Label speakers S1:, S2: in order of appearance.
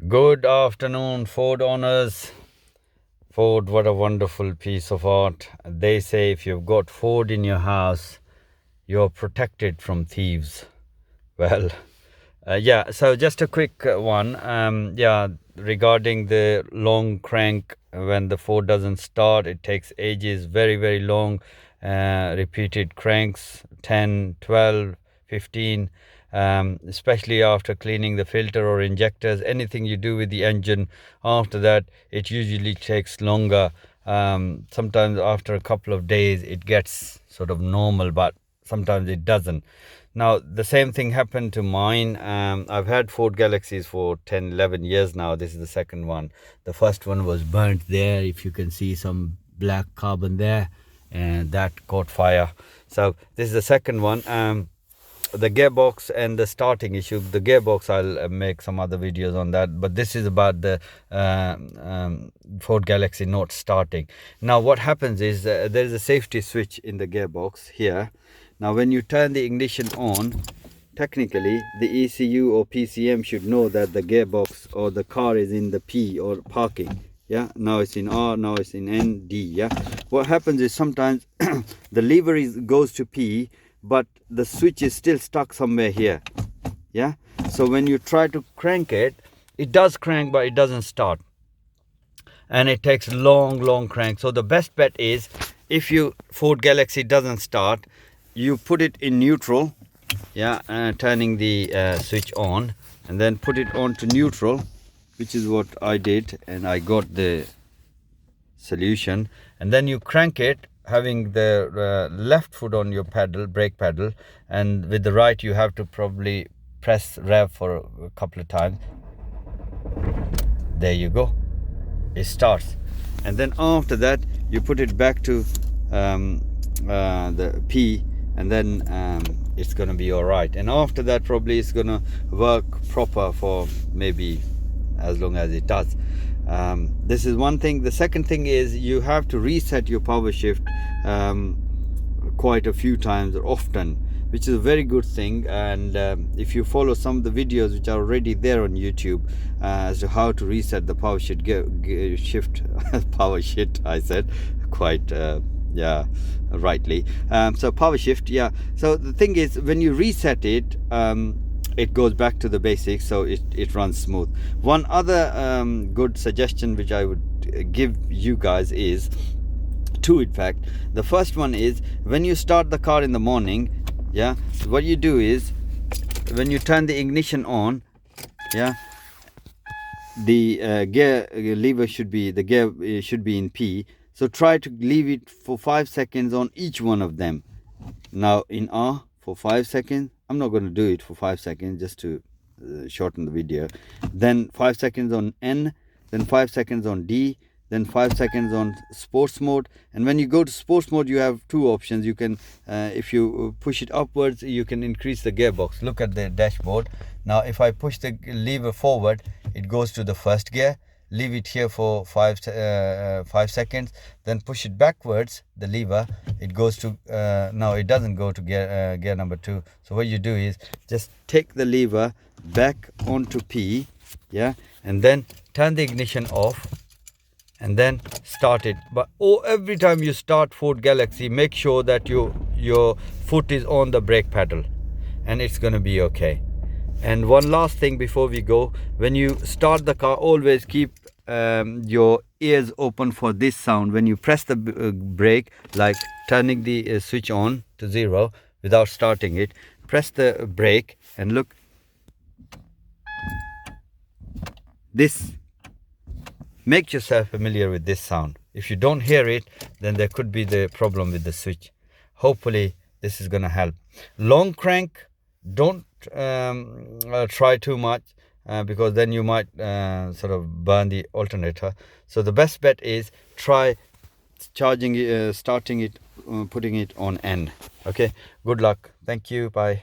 S1: Good afternoon, Ford owners. Ford, what a wonderful piece of art. They say if you've got Ford in your house, you're protected from thieves. Well, yeah, so just a quick one. Regarding the long crank, when the Ford doesn't start, it takes ages, very, very long, repeated cranks, 10, 12, 15, especially after cleaning the filter or injectors, anything you do with the engine, after that, it usually takes longer. Sometimes after a couple of days, it gets sort of normal, but sometimes it doesn't. Now, the same thing happened to mine. I've had Ford Galaxies for 10, 11 years now. This is the second one. The first one was burnt there. If you can see some black carbon there, and that caught fire. So this is the second one. The gearbox and the starting issue. The gearbox, I'll make some other videos on that, but this is about the Ford Galaxy not starting. Now what happens is there is a safety switch in the gearbox here. Now when you turn the ignition on, technically the ECU or PCM should know that the gearbox or the car is in the P or parking. Yeah, now it's in R, now it's in N, D. Yeah, what happens is sometimes the lever goes to P, but the switch is still stuck somewhere here. Yeah, so when you try to crank it, it does crank, but it doesn't start, and it takes long crank. So the best bet is, if you Ford Galaxy doesn't start, you put it in neutral. Yeah, turning the switch on, and then put it on to neutral, which is what I did, and I got the solution. And then you crank it, having the left foot on your pedal, brake pedal, and with the right you have to probably press rev for a couple of times. There you go, it starts. And then after that you put it back to the P, and then it's gonna be all right. And after that probably it's gonna work proper for maybe as long as it does. This is one thing. The second thing is you have to reset your power shift quite a few times or often, which is a very good thing. And if you follow some of the videos which are already there on YouTube as to how to reset the power shift, power shift, I said quite yeah, rightly. So power shift, yeah. So the thing is, when you reset it, it goes back to the basics, so it runs smooth. One other good suggestion which I would give you guys is two, in fact. The first one is, when you start the car in the morning, yeah, what you do is, when you turn the ignition on, yeah, the gear lever should be, the gear should be in P. So try to leave it for 5 seconds on each one of them. Now in R for 5 seconds. I'm not going to do it for 5 seconds just to shorten the video. Then 5 seconds on N, then 5 seconds on D, then 5 seconds on sports mode. And when you go to sports mode, you have two options. You can, if you push it upwards, you can increase the gearbox. Look at the dashboard. Now if I push the lever forward, it goes to the first gear. Leave it here for 5 seconds, then push it backwards, the lever, it goes to now it doesn't go to gear number 2. So what you do is just take the lever back onto P, yeah, and then turn the ignition off, and then start it. But every time you start Ford Galaxy, make sure that your foot is on the brake pedal, and it's going to be okay. And one last thing before we go, when you start the car, always keep your ears open for this sound. When you press the brake, like turning the switch on to 0 without starting it, press the brake and look. This, make yourself familiar with this sound. If you don't hear it, then there could be the problem with the switch. Hopefully this is going to help. Long crank, don't try too much, because then you might sort of burn the alternator. So the best bet is try charging starting it, putting it on N. Okay, good luck. Thank you. Bye.